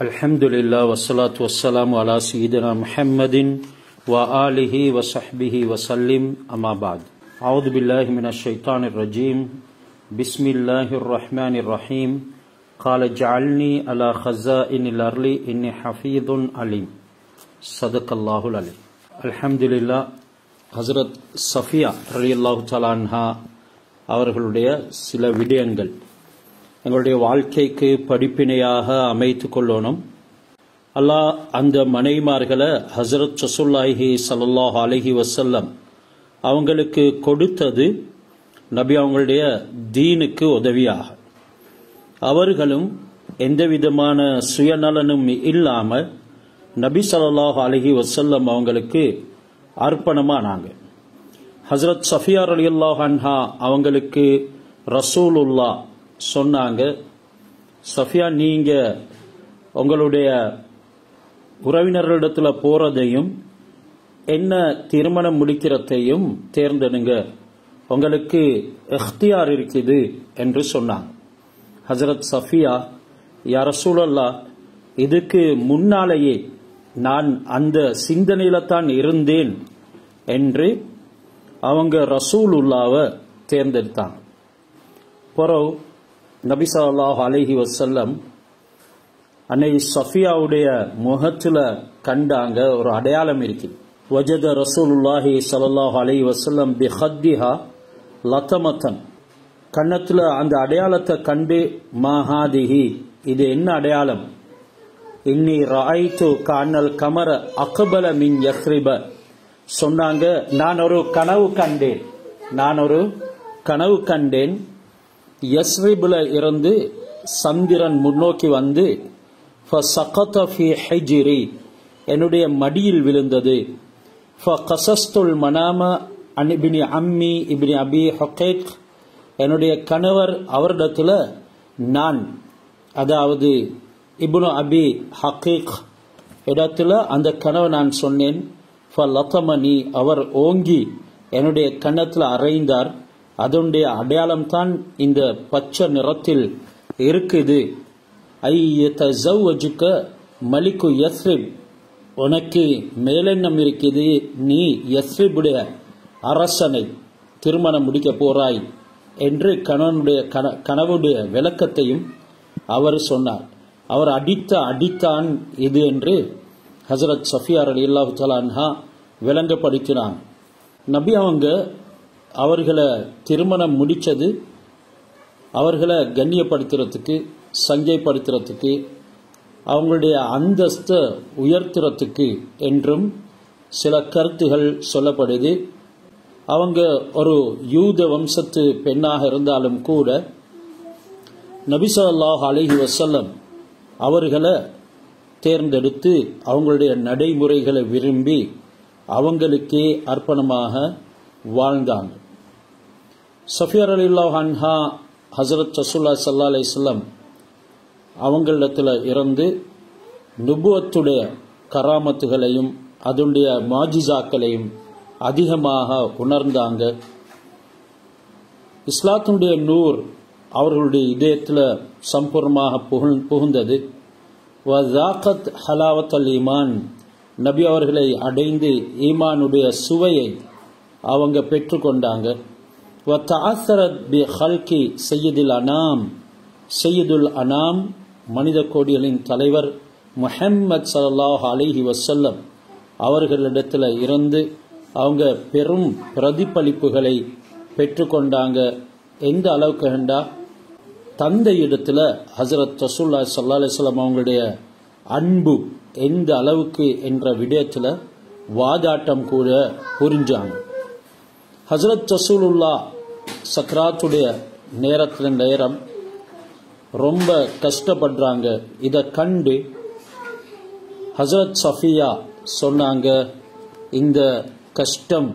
Alhamdulillah wassalatu wassalamu ala sayyidina Muhammadin wa alihi wa sahbihi wa sallim amma ba'd. A'udhu billahi minash shaitanir rajim. Bismillahir rahmanir rahim. Qala ja'alni ala khaza'inil arli inni hafidhun alim. Sadaqallahul alim. Alhamdulillah, Hazrat Safiya radiyallahu ta'ala anha அவர்களுடைய சில விடயங்கள் எங்களுடைய வாழ்க்கைக்கு படிப்பினையாக அமைத்து கொள்ளணும். அல்லாஹ் அந்த மனைவிமார்களை ஹஸரத் ரசூலுல்லாஹி ஸல்லல்லாஹு அலைஹி வஸல்லம் அவங்களுக்கு கொடுத்தது நபி அவங்களுடைய தீனுக்கு உதவியாக. அவர்களும் எந்த விதமான சுயநலனும் இல்லாமல் நபி ஸல்லல்லாஹு அலைஹி வஸல்லம் அவங்களுக்கு அர்ப்பணமானாங்க. ஹஸரத் சஃபியா ரலியல்லாஹு அன்ஹா அவங்களுக்கு ரசூலுல்லாஹ் சொன்னாங்க, சஃபியா, நீங்க உங்களுடைய உறவினர்களிடத்துல போறதையும் என்ன திருமணம் முடிக்கிறதையும் தேர்ந்தெடுங்க, உங்களுக்கு இख्तियार இருக்குது என்று சொன்னாங்க. ஹஸரத் சஃபியா, யா ரசூலல்லாஹ், இதுக்கு முன்னாலேயே நான் அந்த சிந்தனையில தான் இருந்தேன் என்று அவங்க ரசூலுல்லாவை தேர்ந்தெடுத்தாங்க. பிறகு நபி ஸல்லல்லாஹு அலைஹி வஸல்லம் அன்னை சஃபியாவுடைய முகத்துல கண்டாங்க ஒரு அடையாளம் இருக்குது. வஜத ரசூலுல்லாஹி ஸல்லல்லாஹு அலைஹி வஸல்லம் பி ஹத்திஹா லதமத்தன், கன்னத்துல அந்த அடையாளத்தை கண்டு, மாஹாதிஹி, இது என்ன அடையாளம்? இன்னி ரஅய்து கஅன்னல் கமர அக்பல மின் யஸ்ரிப, சொன்னாங்க, நான் ஒரு கனவு கண்டேன். யஸ்ரிபுல இருந்து சந்திரன் முன்னோக்கி வந்து ஃபஸகத ஃபீ ஹிஜ்ரி, என்னுடைய மடியில் விழுந்தது. ஃபகஸஸ்துல் மனாம அன் இப்னி அம்மி இப்னி அபி ஹுகைக், என்னுடைய கணவர் அவரிடத்துல நான், அதாவது இப்னு அபி ஹுகைக் இடத்துல அந்த கனவை நான் சொன்னேன். ஃபலதமனி, அவர் ஓங்கி என்னுடைய கன்னத்தில் அறைந்தார். அதனுடைய அடையாளம் தான் இந்த பச்சை நிறத்தில் இருக்குது. ஐயதஸவ்வஜுக மலிக்கு யஸ்ரிப், உனக்கு மேலெண்ணம் இருக்குது, நீ யஸ்ரிபுடைய அரசனை திருமணம் முடிக்க போறாய் என்று கனவுடைய விளக்கத்தையும் அவர் சொன்னார். அவர் அடித்தான் இது என்று ஹஸரத் சஃபியா ரலியல்லாஹு தஆலா அன்ஹா விளங்கப்படுத்தினாங்க. நபி அவங்க அவர்களை திருமணம் முடிச்சது அவர்களை கண்ணியப்படுத்துறதுக்கு, சஞ்சைப்படுத்துறதுக்கு, அவங்களுடைய அந்தஸ்தை உயர்த்துறதுக்கு என்றும் சில கருத்துகள் சொல்லப்படுது. அவங்க ஒரு யூத வம்சத்து பெண்ணாக இருந்தாலும் கூட நபி ஸல்லல்லாஹு அலைஹி வஸல்லம் அவர்களை தேர்ந்தெடுத்து அவங்களுடைய நடைமுறைகளை விரும்பி அவங்களுக்கே அர்ப்பணமாக வாழ்ந்தாங்க. சஃபியா ரலியல்லாஹு அன்ஹா ஹஸரத் ரசூலுல்லாஹி ஸல்லல்லாஹு அலைஹி வஸல்லம் அவங்களிடத்துல இருந்து நுபுவத்துடைய கராமத்துகளையும் அதனுடைய மாஜிசாக்களையும் அதிகமாக உணர்ந்தாங்க. இஸ்லாத்தினுடைய நூர் அவர்களுடைய இதயத்தில் சம்பூர்ணமாக புகுந்தது. வஸாகத் ஹலாவத்தல் ஈமான், நபி அவர்களை அடைந்து ஈமானுடைய சுவையை அவங்க பெற்றுக்கொண்டாங்க. வதஅஸரத் பி ஹல்கி சய்யிதுல் அனாம், மனித கோடிகளின் தலைவர் முஹம்மது ஸல்லல்லாஹு அலைஹி வஸல்லம் அவர்களிடத்தில் இருந்து அவங்க பெரும் பிரதிபலிப்புகளை பெற்றுக்கொண்டாங்க. எந்த அளவுக்கு கண்டா, தந்தை இடத்துல ஹஸரத் ரசூலுல்லாஹி ஸல்லல்லாஹு அலைஹி வஸல்லம் அவங்களுடைய அன்பு எந்த அளவுக்கு என்ற விடயத்தில் வாதாட்டம் கூட புரிஞ்சாங்க. ஹஸரத் ரசூலுல்லாஹ் சக்ராத்துடைய நேரம் ரொம்ப கஷ்டப்படுறாங்க. இதை கண்டு ஹஸரத் சஃபியா சொன்னாங்க, இந்த கஷ்டம்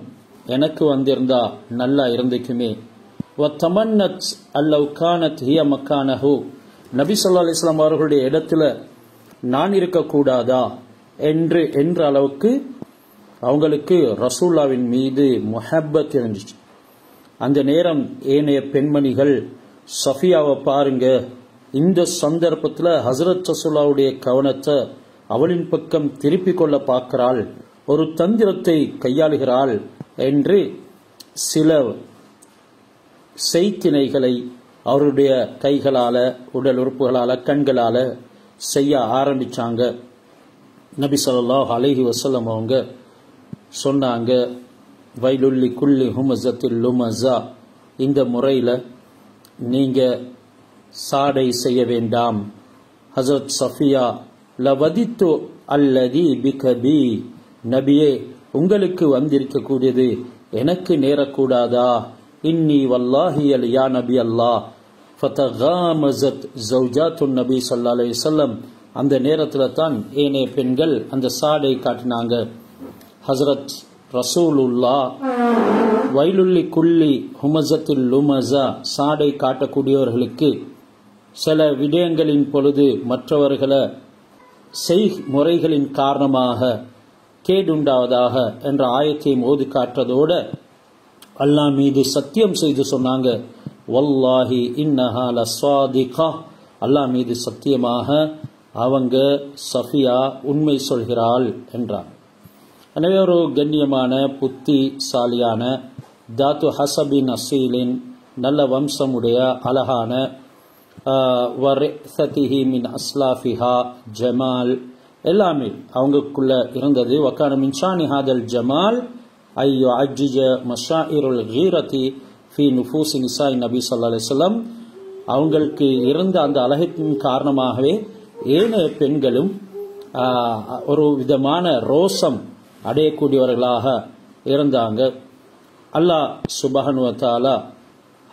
எனக்கு வந்திருந்தா நல்லா இருந்துக்குமே. வதமன்னத் அல்லவ் கானத் ஹிய மக்கானஹு, நபி ஸல்லல்லாஹு அலைஹி வஸல்லம் அவர்களுடைய இடத்துல நான் இருக்கக்கூடாதா என்ற அளவுக்கு அவங்களுக்கு ரசூலுல்லாவின் மீது முஹப்பத் இருந்துச்சு. அந்த நேரம் ஏனைய பெண்மணிகள், சஃபியாவை பாருங்க, இந்த சந்தர்ப்பத்தில் ஹசரத் ரசூலுல்லாஹ்வுடைய கவனத்தை அவளின் பக்கம் திருப்பிக் கொள்ள பார்க்கிறாள், ஒரு தந்திரத்தை கையாளுகிறாள் என்று சில செய்தினைகளை அவருடைய கைகளால, உடல் உறுப்புகளால, கண்களால செய்ய ஆரம்பிச்சாங்க. நபி ஸல்லல்லாஹு அலைஹி வஸல்லம் அவங்க சொன்னாங்க, வைலுல்லி குல்லி ஹுமஸத்தில் லுமஸா, இந்த முறையில் நீங்க சாடை செய்ய வேண்டாம். ஹஸரத் சஃபியா லவதித்து அல்லதி பிகபி, நபியே உங்களுக்கு வந்திருக்கக்கூடியது எனக்கு நேரக்கூடாதா? இன்னி வல்லாஹி யா நபி அல்லாஹ் ஃபதகாமஸத் ஜௌஜாத்துன் நபி ஸல்லல்லாஹு அலைஹி வஸல்லம். அந்த நேரத்தில் தான் ஏனைய பெண்கள் அந்த சாடை காட்டினாங்க. ஹஸரத் ரசூலுல்லாஹ் வைலுல்லி குல்லி ஹுமஸத்தில் லுமஸா, சாடை காட்டக்கூடியவர்களுக்கு சில விடயங்களின் பொழுது மற்றவர்களை செய்முறைகளின் காரணமாக கேடுண்டாவதாக என்ற ஆயத்தையும் ஓதி காட்டுறதோடு அல்லாஹ் மீது சத்தியம் செய்து சொன்னாங்க, வல்லாஹி இன்னஹா லஸ்வாதிகா, அல்லாஹ் மீது சத்தியமாக அவங்க சஃபியா உண்மை சொல்கிறாள் என்றார். எனவே ஒரு கண்ணியமான, புத்திசாலியான, தாத்து ஹசபின் அசீலின், நல்ல வம்சமுடைய, அழகான, வரிசதிஹி மின் அஸ்லாஃபிஹா ஜமால் எல்லாமே அவங்களுக்குள்ள இருந்தது. வக்கான மின்ஷானி ஹாதல் ஜமால் ஐயோ அஜ்ஜிஜ மஷாஇருல் கீரதி ஃபி நுஃபூசி நிசாய் நபி ஸல்லல்லாஹு அலைஹி வஸல்லம். அவங்களுக்கு இருந்த அந்த அழகின் காரணமாகவே ஏனைய பெண்களும் ஒரு விதமான ரோசம் அடையக்கூடியவர்களாக இருந்தாங்க. அல்லாஹ் சுப்ஹானஹு வ தஆலா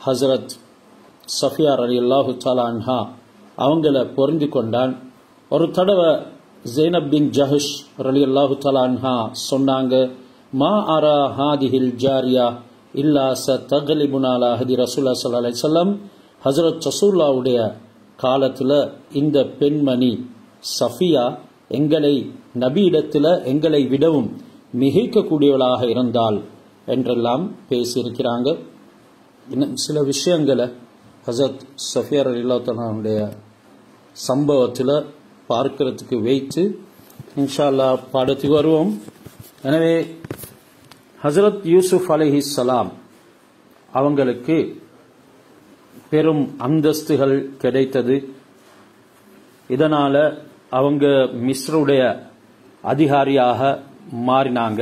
ஹஸரத் சஃபியா ரலியல்லாஹு தஆலா அன்ஹா அவங்கள பொருந்தி கொண்டான். ஒரு தடவை ஸைனப் பின் ஜஹஷ் ரலியல்லாஹு தஆலா அன்ஹா சொன்னாங்க, மா அரா ஹாதிஹில் ஜாரியா இல்லா சதக்லிபுனா அலா ஹதி ரசூலுல்லாஹி ஸல்லல்லாஹு அலைஹி வஸல்லம். ஹஸரத் ரசூலுல்லாஹ்வுடைய காலத்தில் இந்த பெண்மணி சஃபியா எங்களை நபியிடத்தில் எங்களை விடவும் மிகைக்கக்கூடியவளாக இருந்தாள் என்றெல்லாம் பேசியிருக்கிறாங்க. இன்னும் சில விஷயங்களை ஹஸரத் சஃபியா ரலியல்லாஹு தஆலாவுடைய சம்பவத்தில் பார்க்கிறதுக்கு வைத்து இன்ஷா அல்லாஹ் பாடத்துக்கு வருவோம். எனவே ஹஸரத் யூசுப் அலைஹிஸ்ஸலாம் அவங்களுக்கு பெரும் அந்தஸ்துகள் கிடைத்தது. இதனால அவங்க மிஸ்ருடைய அதிகாரியாக மாறினாங்க.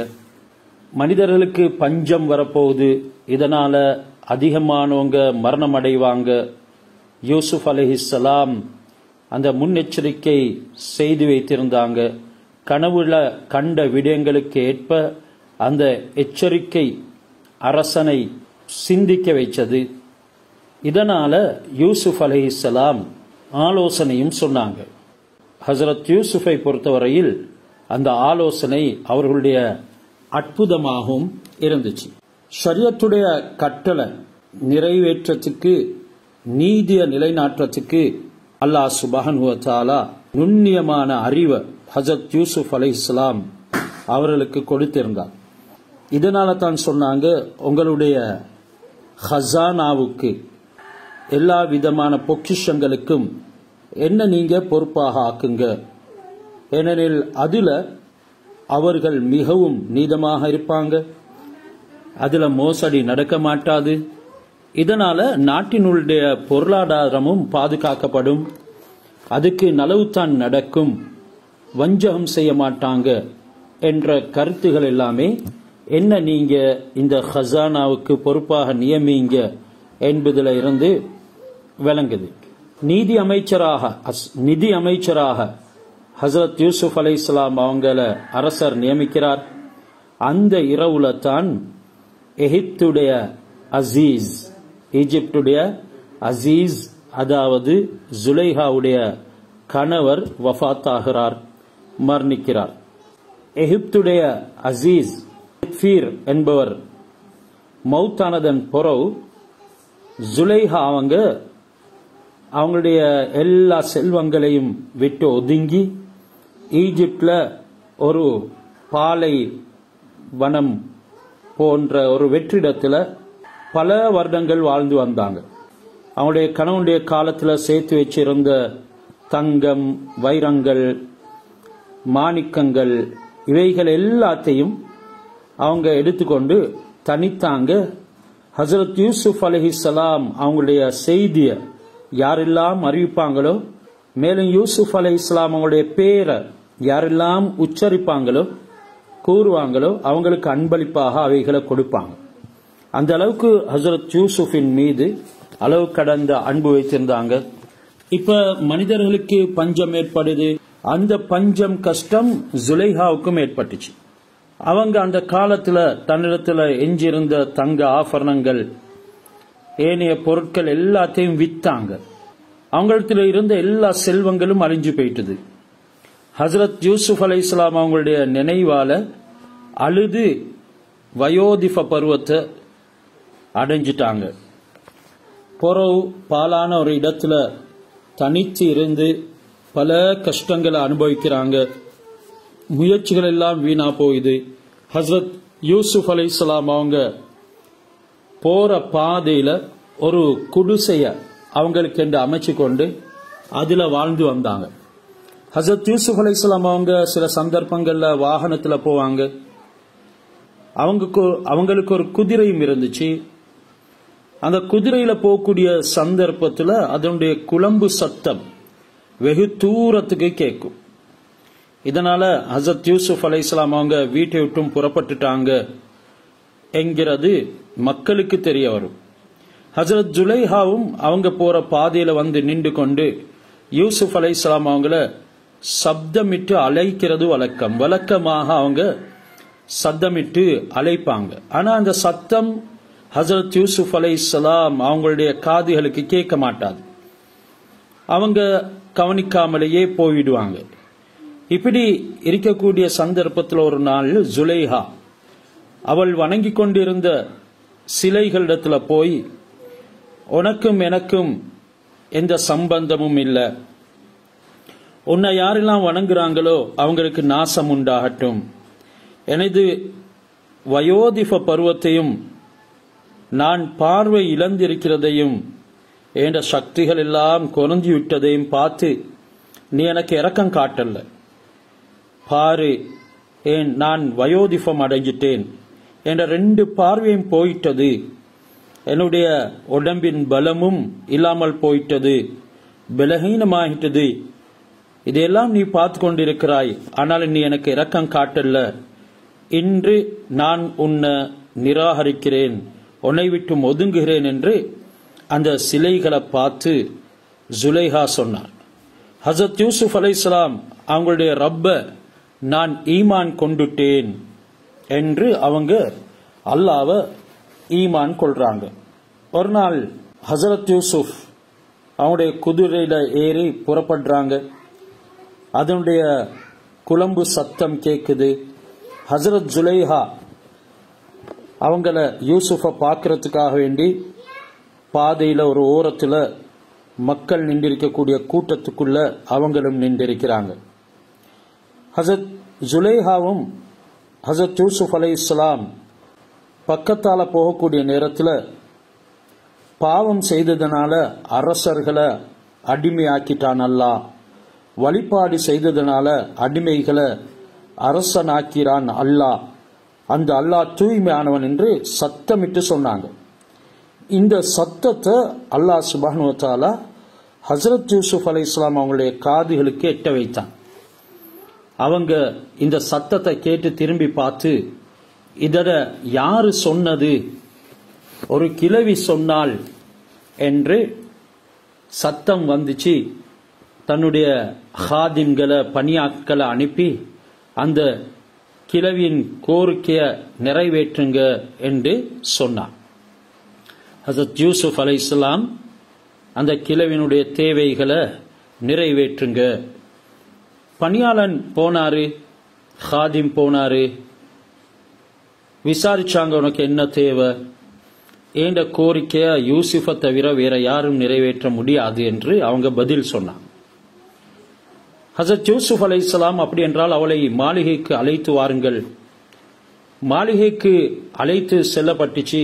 மனிதர்களுக்கு பஞ்சம் வரப்போகுது, இதனால அதிகமானவங்க மரணம் அடைவாங்க. யூசுப் அலைஹிஸ்ஸலாம் அந்த முன்னெச்சரிக்கை செய்து வைத்திருந்தாங்க. கனவுல கண்ட விடயங்களுக்கு ஏற்ப அந்த எச்சரிக்கை அரசனை சிந்திக்க வைச்சது. இதனால யூசுப் அலைஹிஸ்ஸலாம் ஆலோசனையும் சொன்னாங்க. ஹஸரத் யூசுஃபை பொறுத்தவரையில் அந்த ஆலோசனை அவர்களுடைய அற்புதமாகவும் இருந்துச்சு. ஷரியத்துடைய கட்டளை நிறைவேற்றத்துக்கு, நீதியை நிலைநாட்டுறதுக்கு அல்லாஹ் சுப்ஹானஹு வ தஆலா நுண்ணியமான அறிவை ஹஸரத் யூசுப் அலைஹிஸ்ஸலாம் அவர்களுக்கு கொடுத்திருந்தார். இதனால தான் சொன்னாங்க, உங்களுடைய ஹசானாவுக்கு, எல்லா விதமான பொக்கிஷங்களுக்கும் என்ன நீங்க பொறுப்பாக ஆக்குங்க. ஏனெனில் அதுல அவர்கள் மிகவும் நீதமாக இருப்பாங்க, அதுல மோசடி நடக்க மாட்டாது. இதனால நாட்டினுடைய பொருளாதாரமும் பாதுகாக்கப்படும், அதுக்கு நலவுத்தான் நடக்கும், வஞ்சகம் செய்ய மாட்டாங்க என்ற கருத்துகள் எல்லாமே என்ன நீங்க இந்த ஹசானாவுக்கு பொறுப்பாக நியமிங்க என்பதில் இருந்து விளங்குது. நிதி அமைச்சராக ஹஸரத் யூசுப் அலைஹிஸ்ஸலாம் அவங்கள அரசர் நியமிக்கிறார். அந்த இரவுல தான் எகிப்துடைய அசீஸ், ஈஜிப்டுடைய அசீஸ், அதாவது ஜுலைஹாவுடைய கணவர் வஃபாத்தாகிறார், மரணிக்கிறார். எகிப்துடைய அசீஸ் ஃபீர் என்பவர் மௌத்தானதன் பிறகு ஜுலைஹா அவங்களுடைய எல்லா செல்வங்களையும் விட்டு ஒதுங்கி ஈஜிப்ட்ல ஒரு பாலை வனம் போன்ற ஒரு வெற்றிடத்தில் பல வருடங்கள் வாழ்ந்து வந்தாங்க. அவங்களுடைய கணவனுடைய காலத்தில் சேர்த்து வச்சிருந்த தங்கம், வைரங்கள், மாணிக்கங்கள், இவைகள் எல்லாத்தையும் அவங்க எடுத்துக்கொண்டு தனித்தாங்க ஹஜ்ரத் யூசுப் அலைஹிஸ்ஸலாம் அவங்களுடைய செய்தியை யாரெல்லாம் அறிவிப்பாங்களோ, மேலும் யூசுப் அலைஹிஸ்ஸலாம் அவங்களுடைய பேரை யாரெல்லாம் உச்சரிப்பாங்களோ, கூறுவாங்களோ, அவங்களுக்கு அன்பளிப்பாக அவைகளை கொடுப்பாங்க. அந்த அளவுக்கு ஹஜ்ரத் யூசுஃபின் மீது அளவு கடந்த அன்பு வைத்திருந்தாங்க. இப்ப மனிதர்களுக்கு பஞ்சம் ஏற்படுது. அந்த பஞ்சம் கஷ்டம் ஜுலைஹாவுக்கும் ஏற்பட்டுச்சு. அவங்க அந்த காலத்துல தன்னிடத்துல எஞ்சிருந்த தங்க ஆபரணங்கள், ஏனைய பொருட்கள் எல்லாத்தையும் வித்தாங்க. அவங்களிடத்துல இருந்த எல்லா செல்வங்களும் அழிஞ்சு போயிட்டது. ஹஜ்ரத் யூசுப் அலைஹிஸ்ஸலாம் அவங்களுடைய நினைவால அழுது வயோதிப பருவத்தை அடைஞ்சிட்டாங்க. பொறவு பாலான ஒரு இடத்துல தனித்து இருந்து பல கஷ்டங்களை அனுபவிக்கிறாங்க. முயற்சிகள் எல்லாம் வீணா போகுது. ஹஜ்ரத் யூசுப் அலைஹிஸ்ஸலாம் அவங்க போற பாதையில ஒரு குடிசைய அவங்களுக்கு என்று அமைச்சு கொண்டு அதுல வாழ்ந்து வந்தாங்க. ஹஜ்ரத் யூசுப் அலைஹிஸ்ஸலாம் அவங்க சில சந்தர்ப்பங்கள்ல வாகனத்துல போவாங்க. அவங்களுக்கு ஒரு குதிரையும் இருந்துச்சு. அந்த குதிரையில போகக்கூடிய சந்தர்ப்பத்துல அதனுடைய குளம்பு சத்தம் வெகு தூரத்துக்கு கேட்கும். இதனால ஹஜ்ரத் யூசுப் அலைஹிஸ்ஸலாம் அவங்க வீட்டை விட்டும் புறப்பட்டுட்டாங்க என்கிறது மக்களுக்கு தெரிய வரும். ஹஜ்ரத் ஜுலைஹாவும் அவங்க போற பாதையில வந்து நின்று கொண்டு யூசுப் அலைஹிஸ்ஸலாம் அவங்கள சப்தமிட்டு அழைக்கிறது வழக்கம். வழக்கமாக அவங்க சத்தமிட்டு அழைப்பாங்க. ஆனா அந்த சத்தம் ஹஜ்ரத் யூசுப் அலைஹிஸ்ஸலாம் அவங்களுடைய காதுகளுக்கு கேட்க மாட்டாது. அவங்க கவனிக்காமலேயே போயிடுவாங்க. இப்படி இருக்கக்கூடிய சந்தர்ப்பத்தில் ஒரு நாள் ஜுலைஹா அவள் வணங்கி கொண்டிருந்த சிலைகளிடத்துல போய், உனக்கும் எனக்கும் எந்த சம்பந்தமும் இல்லை, உன்னை யாரெல்லாம் வணங்குறாங்களோ அவங்களுக்கு நாசம் உண்டாகட்டும், எனது வயோதிப பருவத்தையும் நான் பார்வை இழந்திருக்கிறதையும் என்ற சக்திகள் எல்லாம் குறைஞ்சி விட்டதையும் பார்த்து நீ எனக்கு இரக்கம் காட்டல பாரு, ஏன் நான் வயோதிபம் அடைஞ்சிட்டேன் என்ற 2 பார்வையும் போயிட்டது, என்னுடைய உடம்பின் பலமும் இல்லாமல் போயிட்டது, பலகீனமாகிட்டது, இதையெல்லாம் நீ பார்த்து கொண்டிருக்கிறாய், ஆனால் நீ எனக்கு இரக்கம் காட்டல, இன்று நான் உன்னை நிராகரிக்கிறேன், உன்னை விட்டு ஒதுங்குகிறேன் என்று அந்த சிலைகளை பார்த்து ஜுலைஹா சொன்னார். ஹஜ்ரத் யூசுப் அலைஹிஸ்ஸலாம் அவங்களுடைய ரப்ப நான் ஈமான் கொண்டுட்டேன் என்று அவங்க அல்லாஹ்வை ஈமான் கொள்றாங்க. ஒரு நாள் ஹஜ்ரத் யூசுப் அவங்களுடைய குதிரையில ஏறி புறப்படுறாங்க. அதனுடைய குளம்பு சத்தம் கேக்குது. ஹஜ்ரத் ஜுலைஹா அவங்கள யூசுஃபை பார்க்கறதுக்காக வேண்டி பாதையில ஒரு ஓரத்துல மக்கள் நின்றிருக்கக்கூடிய கூட்டத்துக்குள்ள அவங்களும் நின்றிருக்கிறாங்க. ஹஜ்ரத் ஜுலைஹாவும் ஹஜ்ரத் யூசுப் அலைஹிஸ்ஸலாம் பக்கத்தால போகக்கூடிய நேரத்தில் பாவம் செய்ததனால அரசர்களை அடிமையாக்கிட்டான் அல்லாஹ், வழிபாடு செய்ததனால அடிமைகளை அரசனாக்கிறான் அல்லாஹ், அந்த அல்லாஹ் தூய்மையானவன் என்று சத்தமிட்டு சொன்னாங்க. இந்த சத்தத்தை அல்லாஹ் சுப்ஹானஹு வ தஆலா ஹஜ்ரத் யூசுப் அலைஹிஸ்ஸலாம் அவங்களுடைய காதுகளுக்கு எட்ட வைத்தான். அவங்க இந்த சத்தத்தை கேட்டு திரும்பி பார்த்து, இதட யாரு சொன்னது, ஒரு கிழவி சொன்னாள் என்று சத்தம் வந்துச்சு. தன்னுடைய ஹாதிம்களை பணியாட்களை அனுப்பி அந்த கிழவியின் கோரிக்கையை நிறைவேற்றுங்க என்று சொன்னார். ஹஜ்ரத் யூசுப் அலைஹிஸ்ஸலாம் அந்த கிழவினுடைய தேவைகளை நிறைவேற்றுங்க. பணியாளன் போனாரு, ஹாதிம் போனாரு, விசாரிச்சாங்க உனக்கு என்ன தேவை, ஏண்ட கோரிக்கைய யூசுஃபை தவிர வேற யாரும் நிறைவேற்ற முடியாது என்று அவங்க பதில் சொன்னாங்க. ஹஜ்ரத் யூசுப் அலைஹிஸ்ஸலாம் அப்படி என்றால் அவளை மாளிகைக்கு அழைத்து வாருங்கள். மாளிகைக்கு அழைத்து செல்லப்பட்டுச்சு.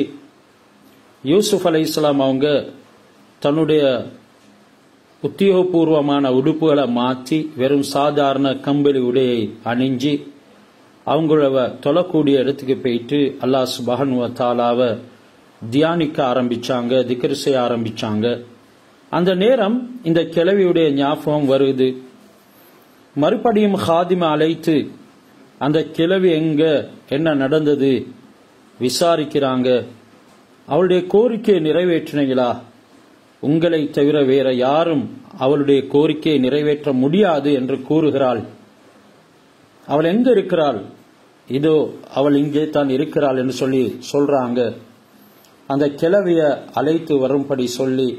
யூசுப் அலைஹிஸ்ஸலாம் அவங்க தன்னுடைய உத்தியோகபூர்வமான உடுப்புகளை மாற்றி வெறும் சாதாரண கம்பளி உடையை அணிஞ்சி அவங்கள தொழக்கூடிய இடத்துக்கு போயிட்டு அல்லாஹ் சுப்ஹானஹு வ தஆலாவை தியானிக்க ஆரம்பிச்சாங்க, திக்ர் செய்ய ஆரம்பிச்சாங்க. அந்த நேரம் இந்த கிழவியுடைய ஞாபகம் வருது. மறுபடியும் ஹாதிமை அழைத்து அந்த கிழவி எங்க, என்ன நடந்தது விசாரிக்கிறாங்க. அவளுடைய கோரிக்கையை நிறைவேற்றினீங்களா? உங்களை தவிர வேற யாரும் அவளுடைய கோரிக்கையை நிறைவேற்ற முடியாது என்று கூறுகிறாள். அவள் எங்க இருக்கிறாள்? இதோ அவள் இங்கே தான் இருக்கிறாள் என்று சொல்றாங்க. அந்த கிழவிய அழைத்து வரும்படி சொல்லி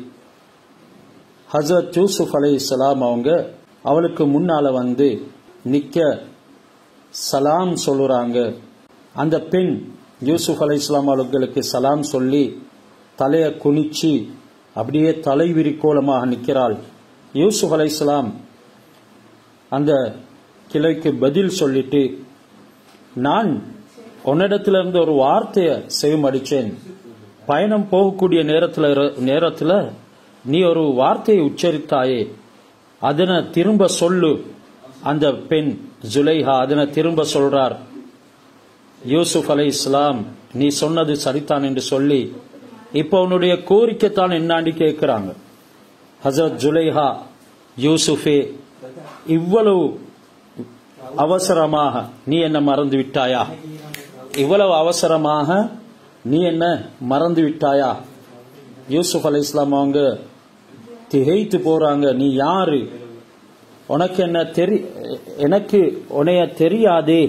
ஹஜ்ரத் யூசுப் அலைஹிஸ்ஸலாம் அவங்க அவளுக்கு முன்னால வந்து நிக்க சலாம் சொல்லுறாங்க. அந்த பெண் யூசுப் அலைஹிஸ்ஸலாம் அவர்களுக்கு சலாம் சொல்லி தலைய குனிச்சு அப்படியே தலைவிரிக்கோலமாக நிற்கிறாள். யூசுப் அலைஹிஸ்ஸலாம் அந்த கிளைக்கு பதில் சொல்லிட்டு, நான் உன்னிடத்திலிருந்து ஒரு வார்த்தையை செவிமடிச்சேன். பயணம் போகக்கூடிய நேரத்துல நீ ஒரு வார்த்தையை உச்சரித்தாயே, அதனை திரும்ப சொல்லு. அந்த பெண் ஜுலைஹா அதனை திரும்ப சொல்றார். யூசுப் அலைஹிஸ்ஸலாம் நீ சொன்னது சரிதான் என்று சொல்லி இப்ப உன்னுடைய கோரிக்கை தான் என்னாண்டி கேட்கிறாங்க. ஹஜ்ரத் ஜுலைஹா, யூசுஃபே, இவ்வளவு அவசரமாக நீ என்ன மறந்து விட்டாயா? இவ்வளவு அவசரமாக நீ என்ன மறந்து விட்டாயா? யூசுப் அலைஹிஸ்ஸலாம் அவங்க திகைத்து போறாங்க. நீ யாரு? உனக்கு என்ன எனக்கு உன்னைய தெரியாதே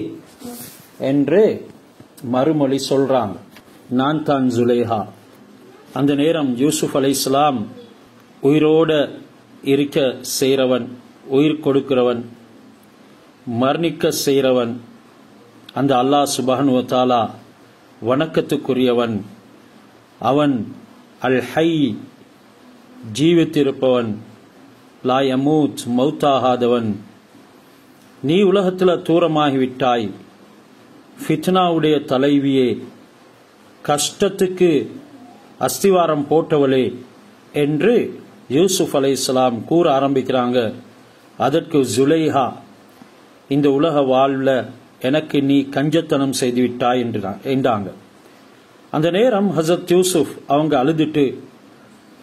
என்று மறுமொழி சொல்றாங்க. நான் தான் ஜுலைஹா. அந்த நேரம் யூசுப் அலைஹிஸ்ஸலாம் உயிரோட இருக்க செய்றவன், உயிர் கொடுக்கிறவன், மரணிக்க செய்றவன் அந்த அல்லாஹ் சுப்ஹானஹு வ தஆலா வணக்கத்துக்குரியவன். அவன் அல் ஹை, ஜீவித்திருப்பவன், லா யமூத், மௌத்தாகாதவன். நீ உலகத்தில் தூரமாகிவிட்டாய், ஃபித்னாவுடைய தலைவியே, கஷ்டத்துக்கு அஸ்திவாரம் போட்டவளே என்று யூசுப் அலைஹிஸ்ஸலாம் கூற ஆரம்பிக்கிறாங்க. அதற்கு ஜுலைஹா, இந்த உலக வாழ்வில் எனக்கு நீ கஞ்சத்தனம் செய்து விட்டாய் என்றாங்க. அந்த நேரம் ஹஜ்ரத் யூசுப் அவங்க அழுதுட்டு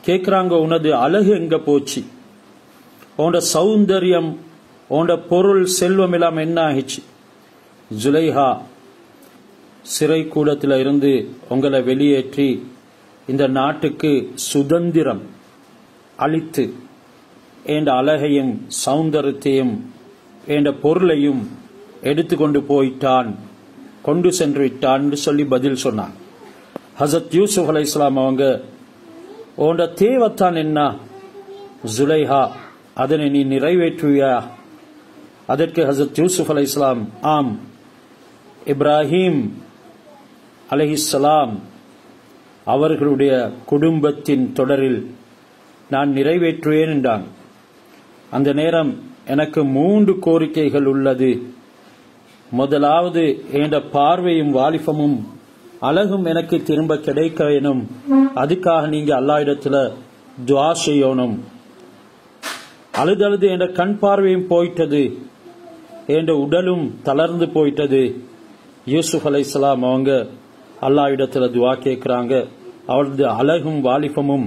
கேட்குறாங்க, உனது அழகு எங்க போச்சு? உன்னோட சௌந்தரியம், உன்னோட பொருள், செல்வம் எல்லாம் என்ன ஆகிச்சு? ஜுலைஹா, சிறை கூடத்தில் இருந்து உங்களை வெளியேற்றி இந்த நாட்டுக்கு சுதந்திரம் அளித்து என்ற அழகையும் சௌந்தரியத்தையும் என்ற பொருளையும் எடுத்துக்கொண்டு போயிட்டான், கொண்டு சென்று விட்டான் என்று சொல்லி பதில் சொன்னான். ஹஜ்ரத் யூசுப் அலைஹிஸ்ஸலாம் அவங்க, உன்னோட தேவைத்தான் என்ன ஜுலைஹா, அதனை நீ நிறைவேற்றுவியா? அதற்கு ஹஜ்ரத் யூசுப் அலைஹிஸ்ஸலாம், ஆம், இப்ராஹிம் அலைஹிஸ்ஸலாம் அவர்களுடைய குடும்பத்தின் தொடரில் நான் நிறைவேற்றுவேன் என்றான். அந்த நேரம் எனக்கு 3 கோரிக்கைகள் உள்ளது. முதலாவது, என்ற பார்வையும் வாலிபமும் அழகும் எனக்கு திரும்ப கிடைக்க வேணும். அதுக்காக நீங்க அல்லாஹ் இடத்துல துஆ செய்யணும். அழுதழுது என்ற கண் பார்வையும் போயிட்டது, என்ற உடலும் தளர்ந்து போயிட்டது. யூசுப் அலைஹிஸ்ஸலாம் அவங்க அல்லாஹ் இடத்துல துஆ கேட்கிறாங்க. அவளது அழகும் வாலிபமும்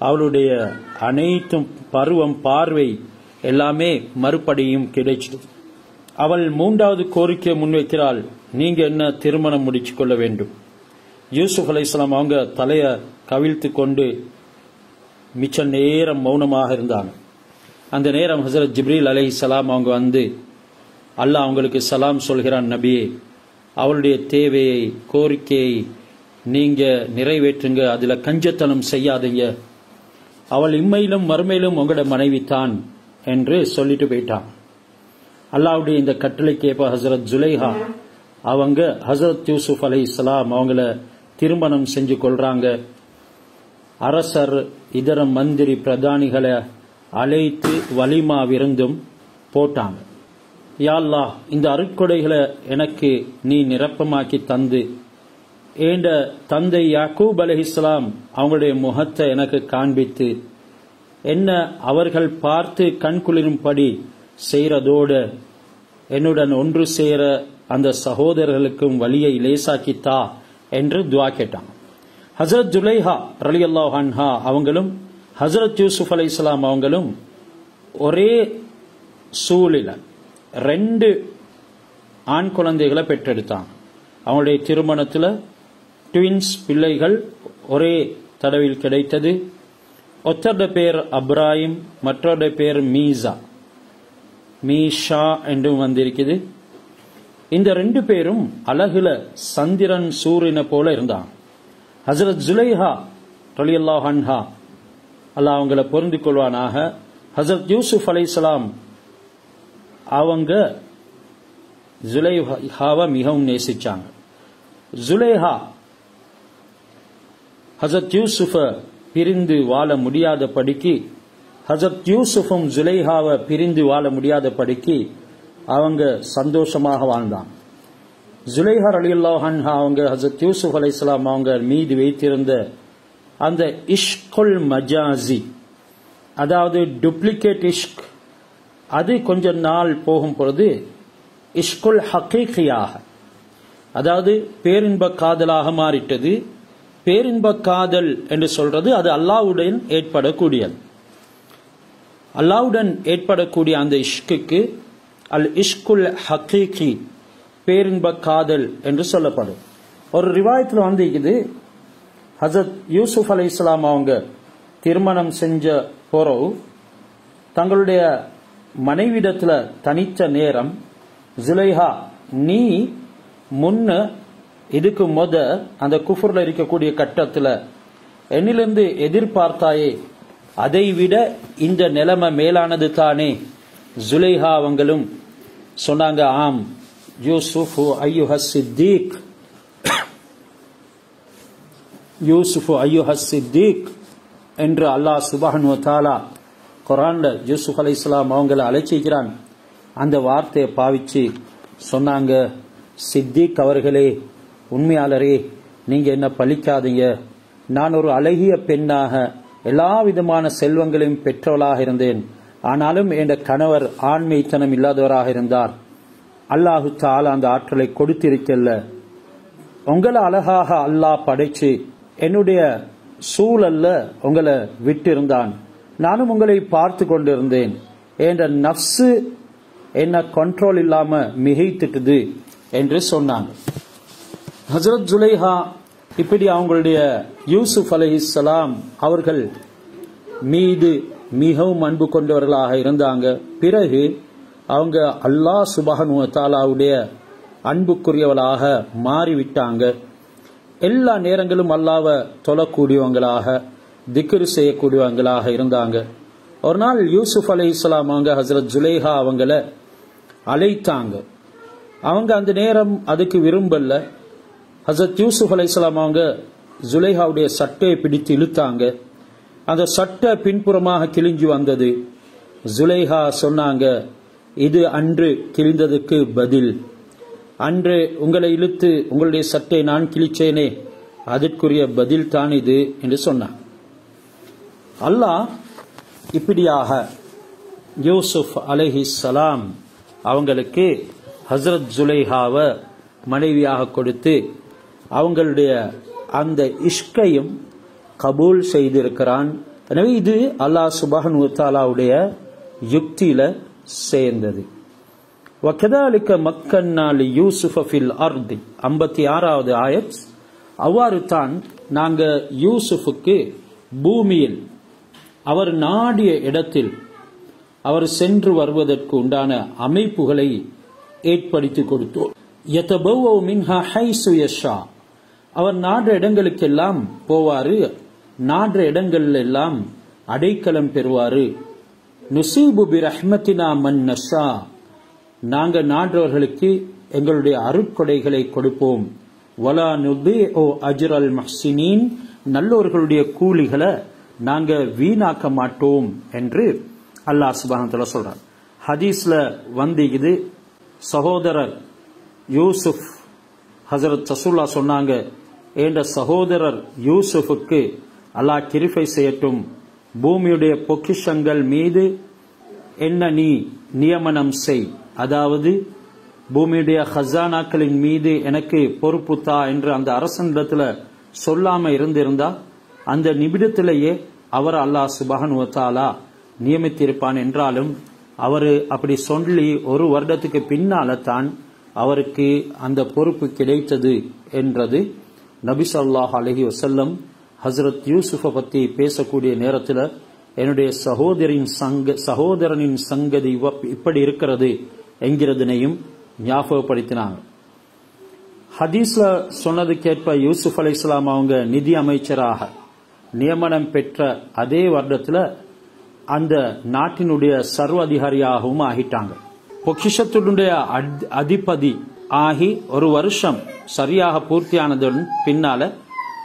அவளுடைய அனைத்தும் பருவம், பார்வை எல்லாமே மறுபடியும் கிடைச்சது. அவள் 3வது கோரிக்கையை முன்வைக்கிறாள், நீங்க என்ன திருமணம் முடிச்சு கொள்ள வேண்டும். யூசுப் அலைஹிஸ்ஸலாம் அவங்க தலைய கவிழ்த்து கொண்டு மிச்ச நேரம் மௌனமாக இருந்தாங்க. அந்த நேரம் ஹஜ்ரத் ஜிப்ரீல் அலைஹிஸ்ஸலாம் அவங்க வந்து, அல்லாஹ் அவங்களுக்கு சலாம் சொல்கிறான், நபியே, அவளுடைய தேவையை, கோரிக்கையை நீங்க நிறைவேற்றுங்க, அதுல கஞ்சத்தனம் செய்யாதீங்க. அவள் இம்மையிலும் மறுமையிலும் உங்களோட மனைவித்தான் என்று சொல்லிட்டு போயிட்டான். அல்லாஹ்வுடைய இந்த கட்டளைக்கு ஏற்ப ஹஜ்ரத் ஜுலைஹா அவங்க ஹஜ்ரத் யூசுப் அலைஹிஸ்ஸலாம் அவங்கள திருமணம் செஞ்சு கொள்றாங்க. அரசர், இதர மந்திரி, பிரதானிகளை அழைத்து வலிமா விருந்தும் போட்டாங்க. யா அல்லாஹ், இந்த அருட்கொடைகளை எனக்கு நீ நிரப்பமாக்கி தந்து ஏண்ட தந்தை யாக்கூப் அலைஹிஸ்ஸலாம் அவங்களுடைய முகத்தை எனக்கு காண்பித்து என்ன அவர்கள் பார்த்து கண்குளிரும்படி செய்யறதோடு என்னுடன் ஒன்று சேர அந்த சகோதரர்களுக்கும் வழியை லேசாக்கித்தா என்று துவா கேட்டான். ஹசரத் ஜுலைஹா ரலியல்லாஹு அன்ஹா அவங்களும் ஹசரத் யூசுப் அலைஹிஸ்ஸலாம் அவங்களும் ஒரே சூழில 2 ஆண் குழந்தைகளை பெற்றெடுத்தாங்க. அவங்களுடைய திருமணத்தில் ட்வின்ஸ் பிள்ளைகள் ஒரே தடவில் கிடைத்தது. ஒருத்தருடைய பேர் அப்ராஹிம், மற்றவருடைய பேர் மீஷா என்றும் வந்திருக்குது. இந்த 2 பேரும் அழகுல சந்திரன் சூரியனை போல இருந்தாங்க. ஹசரத் ஜுலைஹா ரலியல்லாஹு அன்ஹா அல்லாஹ் அவங்களை பொருந்திக் கொள்வானாக, ஹசரத் யூசுப் அலைஹிஸ்ஸலாம் அவங்க ஜுலைஹாவை மிகவும் நேசிச்சாங்க. ஜுலைஹா ஹசரத் யூசுஃபை பிரிந்து வாழ முடியாத படிக்கு, ஹசரத் யூசுஃபும் ஜுலைஹாவை பிரிந்து வாழ முடியாத படிக்கு அவங்க சந்தோஷமாக வாழ்ந்தாங்க. ஜுலைஹா ரலியல்லாஹு அன்ஹா அவங்க ஹசரத் யூசுப் அலைஹிஸ்ஸலாம் அவங்க மீது வைத்திருந்த அந்த இஷ்குல் மஜாசி, அதாவது டூப்ளிகேட் இஷ்க், அது கொஞ்ச நாள் போகும் பொழுது இஷ்குல் ஹகீகியாக, அதாவது பேரின்ப காதலாக மாறிட்டது. பேரின்ப காதல் என்று சொல்றது அது அல்லாஹ்வுடன் ஏற்படக்கூடியது. அல்லாஹ்வுடன் ஏற்படக்கூடிய அந்த இஷ்குக்கு அல் இஷ்குல் ஹகீகி, பேரின்ப காதல் என்று சொல்லப்படும். ஒரு ரிவாயத்தில் வந்து இது ஹசரத் யூசுப் அலைஹிஸ்ஸலாம் அவங்க திருமணம் செஞ்ச பிறகு தங்களுடைய மனைவிடத்துல தனித்த நேரம், ஜுலைஹா நீ முன்ன இதுக்கு அந்த குஃபர்ல இருக்கக்கூடிய கட்டத்துல என்னிலிருந்து எதிர்பார்த்தாயே, அதை விட இந்த நிலைமை மேலானது தானே? ஜுலைஹா அவங்களும் சொன்னாங்க, ஆம் யூசுஃபு ஐயுஹஸ் சித்தீக், யூசுஃபு ஐயுஹஸ் சித்தீக் என்று அல்லாஹ் சுப்ஹானஹு வ தஆலா குர்ஆன்ல யூசுப் அலைஹிஸ்ஸலாம் அவங்களை அழைச்சிக்கிறான். அந்த வார்த்தையை பாவிச்சு சொன்னாங்க, சித்திக் அவர்களே, உண்மையாளரே, நீங்க என்ன பழிக்காதீங்க. நான் ஒரு அழகிய பெண்ணாக எல்லா விதமான செல்வங்களையும் பெற்றவளாக இருந்தேன். ஆனாலும் என் கணவர் ஆண்மைத்தனம் இல்லாதவராக இருந்தார். அல்லாஹு தஆலா அந்த ஆற்றலை கொடுத்திருக்கல. உங்களை அழகாக அல்லாஹ் படைச்சு என்னுடைய சூழல்ல உங்களை விட்டிருந்தான். நானும் உங்களை பார்த்து கொண்டிருந்தேன். என்ற நஃப்ஸு என்ன கண்ட்ரோல் இல்லாம மிகைத்துட்டுது என்று சொன்னாங்க. ஹஜ்ரத் ஜுலைஹா இப்படி அவங்களுடைய யூசுப் அலைஹிஸ்ஸலாம் அவர்கள் மீது மிகவும் அன்பு கொண்டவர்களாக இருந்தாங்க. பிறகு அவங்க அல்லாஹ் சுப்ஹானஹு வ தஆலாவுடைய அன்புக்குரியவளாக மாறிவிட்டாங்க. எல்லா நேரங்களும் அல்லாஹ்வை தொழக்கூடியவங்களாக, திக்ர் செய்யக்கூடியவங்களாக இருந்தாங்க. ஒரு நாள் யூசுப் அலைஹிஸ்ஸலாம் அவங்க ஹஜ்ரத் ஜுலைஹா அவங்கள அழைத்தாங்க. அவங்க அந்த நேரம் அதுக்கு விரும்பல. ஹஜ்ரத் யூசுப் அலைஹிஸ்ஸலாம் அவங்க ஜுலைஹாவுடைய சட்டையை பிடித்து இழுத்தாங்க. அந்த சட்டை பின்புறமாக கிழிஞ்சு வந்தது. ஜுலைஹா சொன்னாங்க, இது அன்று கிழிந்ததுக்கு பதில். அன்று உங்களை இழுத்து உங்களுடைய சட்டை நான் கிழிச்சேனே, அதற்குரிய பதில் தான் இது என்று சொன்னார். அல்லாஹ் இப்படியாக யூசுப் அலைஹிஸ்ஸலாம் அவங்களுக்கு ஹஜ்ரத் ஜுலைஹாவை மனைவியாக கொடுத்து அவங்களுடைய அந்த இஷ்கையும் கபூல் செய்திருக்கிறான். எனவே இது அல்லாஹ் சுப்ஹானஹு வ தஆலாவுடைய யுக்தியில சேர்ந்தது. வகதாலிக மக்கன்னா லியூசுஃப ஃபில் அர்தி 56வது ஆயத். அவ்வாறு தான் நாங்க யூசுஃபுக்கு பூமியில் அவர் நாடிய இடத்தில் அவர் சென்று வருவதற்கு உண்டான அமைப்புகளை ஏற்படுத்தி கொடுத்தோம். யதபவ்வஉ மின்ஹா ஹைசு யஷா, அவர் நாடுற இடங்களுக்கெல்லாம் போவாரு, நாடுற இடங்கள் எல்லாம் அடைக்கலம் பெறுவாரு. நுசீபு பிரஹ்மத்தினா மன் நஷா, நாங்க நாடுறவர்களுக்கு எங்களுடைய அருட்கொடைகளை கொடுப்போம். வலா நுதீஉ அஜ்ரல் முஹ்சினீன், நல்லோர்களுடைய கூலிகளை நாங்க வீணாக்க மாட்டோம் என்று அல்லாஹ் சுப்ஹானஹு வ தஆலா சொல்றார். ஹதீஸ்ல வந்து இது சகோதரர் யூசுப் ஹஜ்ரத் ரசூலுல்லாஹ் சொன்னாங்க, என்ற சகோதரர் யூசுஃபுக்கு அல்லாஹ் கிருபை செய்யட்டும், பூமியுடைய பொக்கிஷங்கள் மீது என்ன நீ நியமனம் செய், அதாவது பூமியுடைய ஹசானாக்களின் மீது எனக்கு பொறுப்பு தா என்று அந்த அரசனிடத்துல சொல்லாம இருந்திருந்தா அந்த நிமிடத்திலேயே அவர் அல்லாஹ் சுப்ஹானஹு வ தஆலா நியமித்திருப்பான். என்றாலும் அவரு அப்படி சொல்லி ஒரு வருடத்துக்கு பின்னால தான் அவருக்கு அந்த பொறுப்பு கிடைத்தது என்றது நபி ஸல்லல்லாஹு அலைஹி வஸல்லம் ஹஜ்ரத் யூசுஃபை பத்தி பேசக்கூடிய நேரத்தில் என்னுடைய சகோதரனின் சங்கதி இப்படி இருக்கிறது என்கிறதனையும் ஞாபகப்படுத்தினாங்க. ஹதீஸ்ல சொன்னதுக்கேற்ப யூசுப் அலைஹிஸ்ஸலாம் அவங்க நிதி அமைச்சராக நியமனம் பெற்ற அதே வருடத்தில் அந்த நாட்டினுடைய சர்வ அதிகாரியாகவும் ஆகிட்டாங்க. பொக்கிஷத்துடைய அதிபதி ஆகி ஒரு வருஷம் சரியாக பூர்த்தியானதுடன் பின்னால